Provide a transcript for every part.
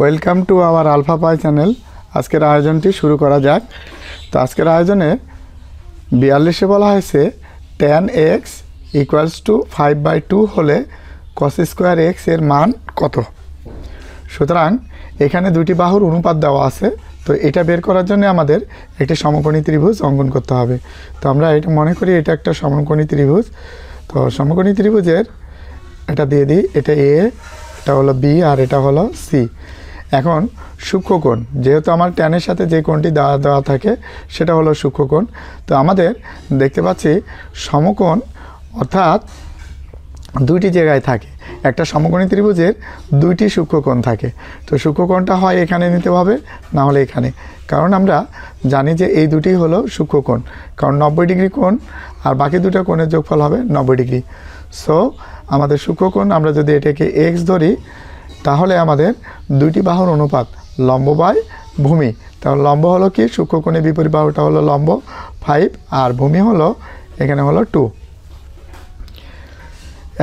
Welcome to our alpha pi channel. আজকের আয়োজনটি শুরু করা যাক। তো আজকের আয়োজনে 42-এ বলা হয়েছে tan x = 5/2 হলে cos স্কোয়ার x এর মান কত। সুতরাং এখানে দুটি বাহুর অনুপাত দেওয়া আছে। তো এটা বের করার জন্য আমাদের একটি সমকোণী ত্রিভুজ অঙ্কন করতে হবে। তো আমরা এটা মনে করি এটা একটা সমকোণী ত্রিভুজ। তো সমকোণী ত্রিভুজের এটা দিয়ে দিই, এটা এ, এটা হলো বি আর এটা হলো সি। এখন সূক্ষ্মকোণ, যেহেতু আমার ট্যানের সাথে যে কোণটি দেওয়া থাকে সেটা হলো সূক্ষ্মকোণ। তো আমাদের দেখতে পাচ্ছি সমকোণ অর্থাৎ দুইটি জায়গায় থাকে। একটা সমকোণী ত্রিভুজের দুইটি সূক্ষ্মকোণ থাকে। তো সূক্ষ্মকোণটা হয় এখানে নিতে হবে, না হলে এখানে, কারণ আমরা জানি যে এই দুটি হলো সূক্ষ্মকোণ, কারণ 90 ডিগ্রি কোণ আর বাকি দুটো কোণের যোগফল হবে 90 ডিগ্রি। সো আমাদের সূক্ষ্মকোণ আমরা যদি এটাকে এক্স ধরি, তাহলে আমাদের দুইটি বাহুর অনুপাত লম্ব বাই ভূমি। তাহলে লম্ব হলো কি, সূক্ষ্মকোণের বিপরীত বাহুটা হলো লম্ব 5 আর ভূমি হলো এখানে হলো 2।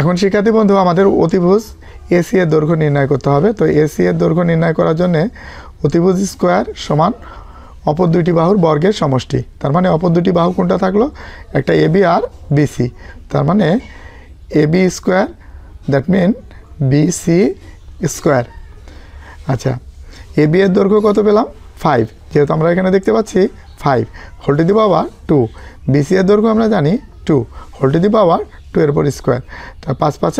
এখন শিক্ষার্থী বন্ধু, আমাদের অতিভুজ এসি এর দৈর্ঘ্য নির্ণয় করতে হবে। তো এসি এর দৈর্ঘ্য নির্ণয় করার জন্য অতিভুজ স্কোয়ার সমান অপর দুইটি বাহুর বর্গের সমষ্টি। তার মানে অপর দুটি বাহু কোনটা থাকলো, একটা এবি আর বিসি। তার মানে AB square, that mean BC square. আচ্ছা, এবি এর দৈর্ঘ্য কত পেলাম, 5, যেহেতু আমরা এখানে দেখতে পাচ্ছি 5 whole to the power 2। BC এর দৈর্ঘ্য আমরা জানি 2 হোল টু দি পাওয়ার 2 এর উপর স্কোয়ার। তা 5 5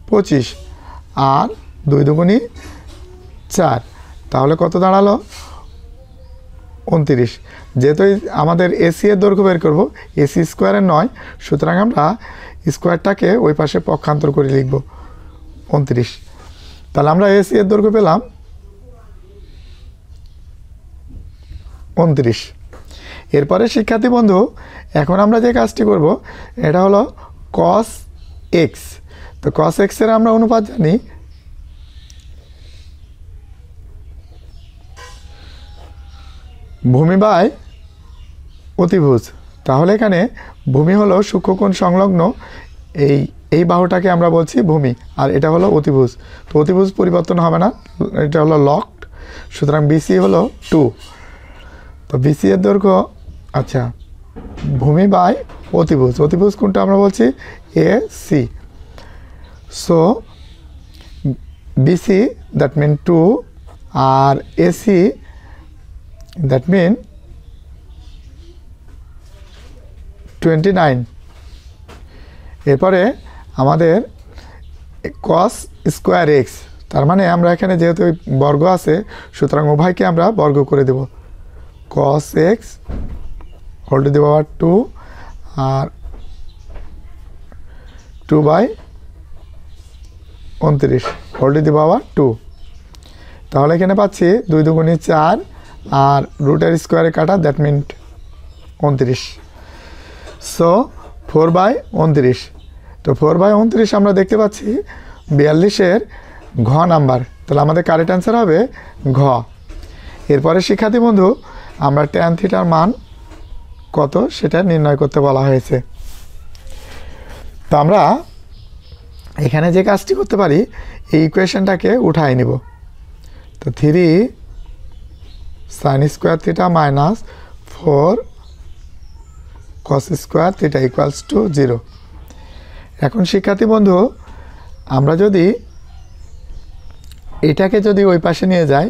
25 আর 2 2 4, তাহলে কত দাঁড়ালো 29। যেহেতু আমাদের এসি এর দৈর্ঘ্য বের করবো, এসি স্কোয়ারের নয়, সুতরাং আমরা স্কোয়ারটাকে ওই পাশে পক্ষান্তর করে লিখব 29। তাহলে আমরা এসি এর দৈর্ঘ্য পেলাম 29। এরপরে শিক্ষার্থী বন্ধু, এখন আমরা যে কাজটি করব এটা হলো cos x। তো cos x এর আমরা অনুপাত জানি ভূমি বাই অতিভুজ। তাহলে এখানে ভূমি হলো সূক্ষ্মকোণ সংলগ্ন এই বাহুটাকে আমরা বলছি ভূমি, আর এটা হলো অতিভুজ। তো অতিভুজ পরিবর্তন হবে না, এটা হলো লকড। সুতরাং বিসি হলো 2। তো বিসি এর দৈর্ঘ্য, আচ্ছা, ভূমি বাই অতিভুজ, অতিভুজ কোনটা আমরা বলছি A C. So BC that mean 2 আর এসি দ্যাট মিন 29। এরপরে আমাদের cos স্কোয়ার এক্স, তার মানে আমরা এখানে যেহেতু বর্গ আছে, সুতরাং উভয়কে আমরা বর্গ করে দেব। cos x whole to the power 2 আর 2/29 হোল টু দি পাওয়ার 2। তাহলে এখানে পাচ্ছি 2 2 4 আর রুটের স্কোয়ারে কাটা, দ্যাট মিন 29। সো 4/29। তো 4/29 আমরা দেখতে পাচ্ছি 42-এর ঘ নাম্বার। তাহলে আমাদের কারেক্ট অ্যান্সার হবে ঘ। এরপরে শিক্ষার্থী বন্ধু, আমরা ট্যান থিটার মান কত সেটা নির্ণয় করতে বলা হয়েছে। তো আমরা এখানে যে কাজটি করতে পারি, এই ইকুয়েশনটাকে উঠাই নিব। তো 3 sin square theta minus 4 cos square theta = 0। এখন শিক্ষার্থী বন্ধু, আমরা যদি এটাকে যদি ওই পাশে নিয়ে যাই,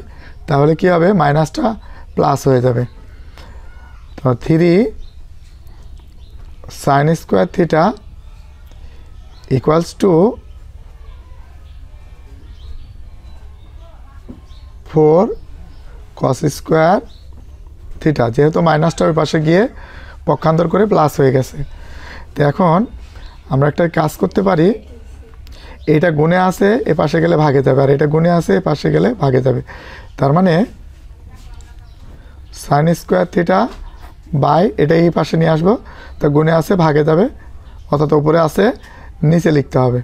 তাহলে কি হবে, মাইনাসটা প্লাস হয়ে যাবে। তো 3 sin square theta = 4 cos square theta, যেহেতু মাইনাসটা ওই পাশে গিয়ে পক্ষান্তর করে প্লাস হয়ে গেছে। তো এখন আমরা একটা কাজ করতে পারি, এটা গুণে আসে এ পাশে গেলে ভাগে যাবে, আর এটা গুণে আসে এ পাশে গেলে ভাগে যাবে। তার মানে sin স্কোয়ার থিটা বাই এটা এই পাশে নিয়ে আসবো, তো গুণে আসে ভাগে যাবে, অর্থাৎ উপরে আসে নিচে লিখতে হবে।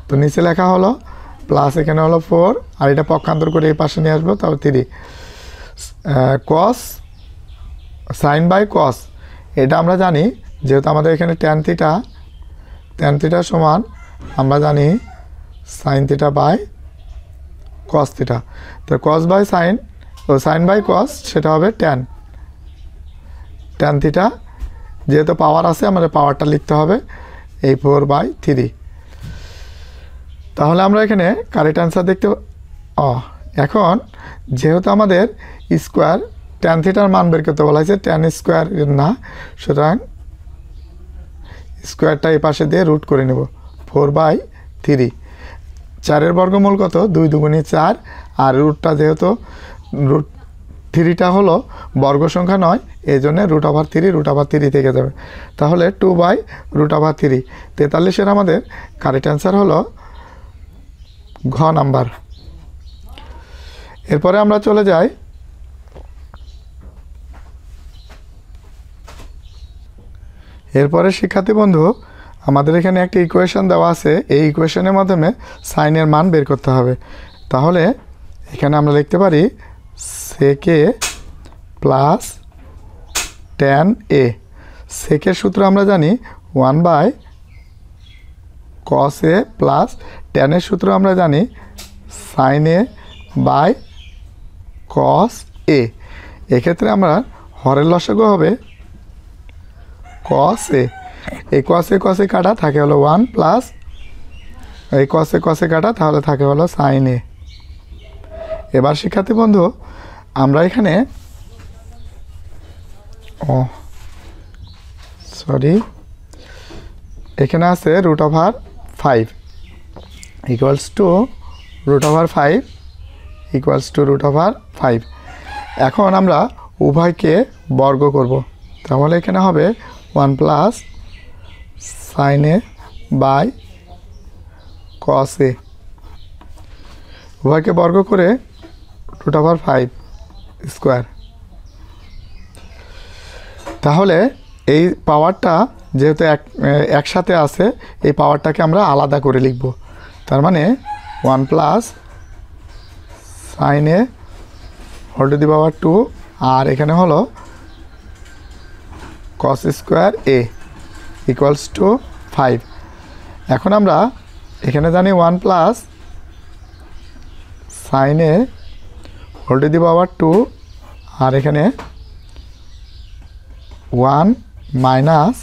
তো নিচে লেখা হলো প্লাস, এখানে হলো 4 আর এটা পক্ষান্তর করে এই পাশে নিয়ে আসবো, তাহলে 3 cos সাইন বাই cos। এটা আমরা জানি, যেহেতু আমাদের এখানে ট্যান থিটা সমান আমরা জানি sin theta by cos theta. তো কস বাই সাইন ও সাইন বাই কস সেটা হবে ট্যান থিটা। যেহেতু পাওয়ার আছে আমাদের পাওয়ারটা লিখতে হবে এই 4/3। তাহলে আমরা এখানে কারেক্ট অ্যান্সার দেখতে এখন যেহেতু আমাদের স্কোয়ার ট্যান থিটার মান বের করতে বলা হয়েছে, ট্যান স্কোয়ার না, সুতরাং স্কোয়ারটা এই পাশে দিয়ে রুট করে নেব 4/3। 4-এর বর্গমূল কত? 2 দুগুণে 4, আর রুটটা যেহেতু রুট 3টা হলো বর্গ সংখ্যা নয়, এই জন্য √3 থেকে যাবে। তাহলে 2/√3 43-এর আমাদের কারেক্ট অ্যান্সার হলো ঘ নাম্বার। এরপরে আমরা চলে যাই এরপরে শিক্ষার্থী বন্ধু, আমাদের এখানে একটা ইকুয়েশন দেওয়া আছে, এই ইকুয়েশনের মাধ্যমে সাইনের মান বের করতে হবে। তাহলে এখানে আমরা লিখতে পারি সেকে প্লাস ট্যান এ। সেকের সূত্র আমরা জানি 1/cos a প্লাস ট্যানের সূত্র আমরা জানি সাইন এ বাই কস এ। এক্ষেত্রে আমরা হরের লসাগু হবে cos a। এই cos a কাটা থাকে হলো 1 প্লাস এই cos a কাটা তাহলে থাকে হলো সাইন এ। এবার শিক্ষার্থী বন্ধু আমরা এখানে এখানে আছে √5 ইকুয়ালস টু √5 ইকুয়ালস টু √5। এখন আমরা উভয়কে বর্গ করব, তাহলে এখানে হবে 1 plus sine A by cos A. উভয়কে বর্গ করে √5 স্কোয়ার। তাহলে এই পাওয়ারটা যেহেতু একসাথে আছে, এই পাওয়ারটাকে আমরা আলাদা করে লিখব। তার মানে 1 plus sine A whole to the power 2, আর এখানে হলো cos square A equals to 5। এখন আমরা এখানে জানি 1 plus sine A whole to the power 2, আর এখানে 1 minus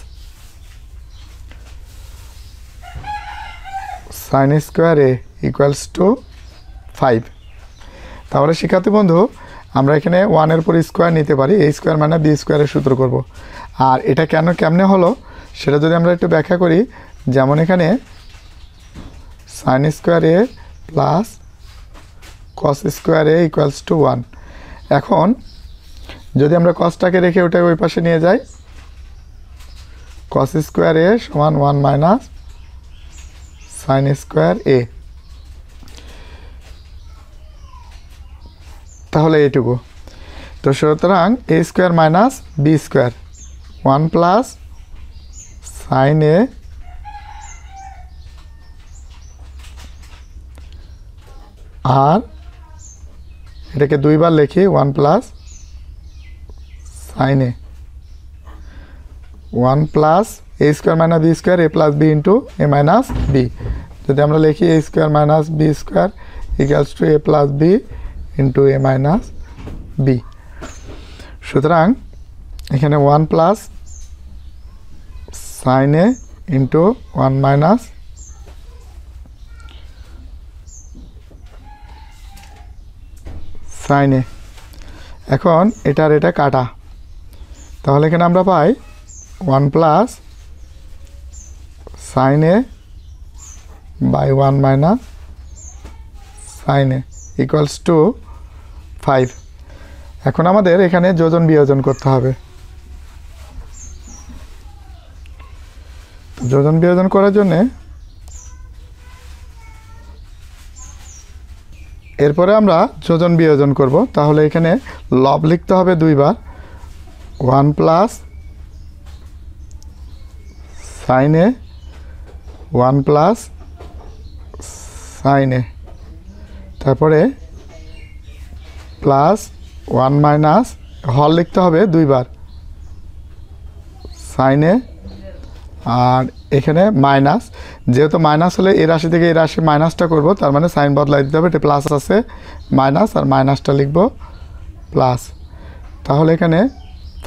sine square A equals to 5। তাহলে শিক্ষার্থী বন্ধু আমরা এখানে 1-এর উপর স্কোয়ার নিতে পারি, a স্কোয়ার মানে b স্কোয়ারের সূত্র করব। আর এটা কেমনে হলো সেটা যদি আমরা একটু ব্যাখ্যা করি, যেমন এখানে sign square A plus cos square A equals two 1। এখন যদি আমরা কসটাকে রেখে ওটা ওই পাশে নিয়ে যাই, কস স্কোয়ার এ সমান 1 মাইনাস সাইন স্কোয়ার এ। তাহলে এইটুকু। তো সুতরাং a square minus B square 1 plus sine A আর এটাকে দুইবার লিখি 1 plus sine A 1 plus a square minus B square a plus B into A minus B. যদি আমরা লিখি a square minus B square equals to a plus B into A minus B. সুতরাং এখানে 1 plus sine A into 1 minus sine A. এখন এটার এটা কাটা, তাহলে এখানে আমরা পাই 1 plus sine A by 1 minus sine A equals to 5। এখন আমাদের এখানে যোজন বিয়োজন করতে হবে। যোজন বিয়োজন করার জন্য এরপরে আমরা যোজন বিয়োজন করব। তাহলে এখানে লব লিখতে হবে দুইবার, 1 plus sine A 1 plus sine এ, তারপরে প্লাস 1 মাইনাস হল লিখতে হবে দুইবার সাইন এ আর এখানে মাইনাস, যেহেতু মাইনাস হলে এই রাশি থেকে এই রাশি মাইনাসটা করব, তার মানে সাইন বদলাই দিতে হবে। এটা প্লাস আছে মাইনাস আর মাইনাসটা লিখব প্লাস। তাহলে এখানে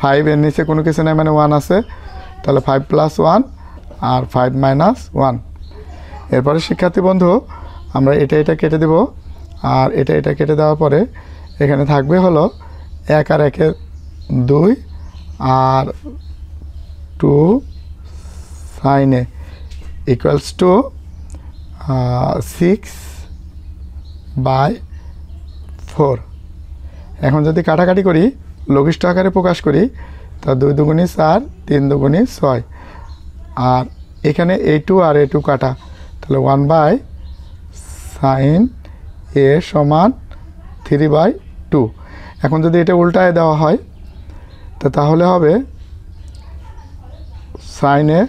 5 এর নিচে কোনো কিছু নেই, মানে 1 আছে, তাহলে 5 + 1 আর 5 - 1। এরপরে শিক্ষার্থী বন্ধু আমরা এটা কেটে দেব, আর এটা কেটে দেওয়ার পরে এখানে থাকবে হলো 1 আর 1 2 আর 2 sin A equals to 6/4। এখন যদি কাটাকাটি করি, লঘিষ্ঠ আকারে প্রকাশ করি, তা 2 দুগুণী 4, 3 দুগুণী 6, আর এখানে A2 আর A2 কাটা, তাহলে 1/sin A সমান 3/2। এখন যদি এটা উল্টায় দেওয়া হয় তো তাহলে হবে sin A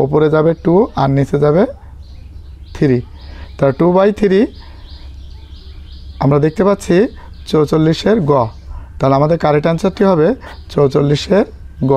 ওপরে যাবে 2 আর নিচে যাবে 3, তাহলে 2/3 আমরা দেখতে পাচ্ছি 44-এর গ। তাহলে আমাদের কারেক্ট অ্যান্সারটি হবে 44-এর গ।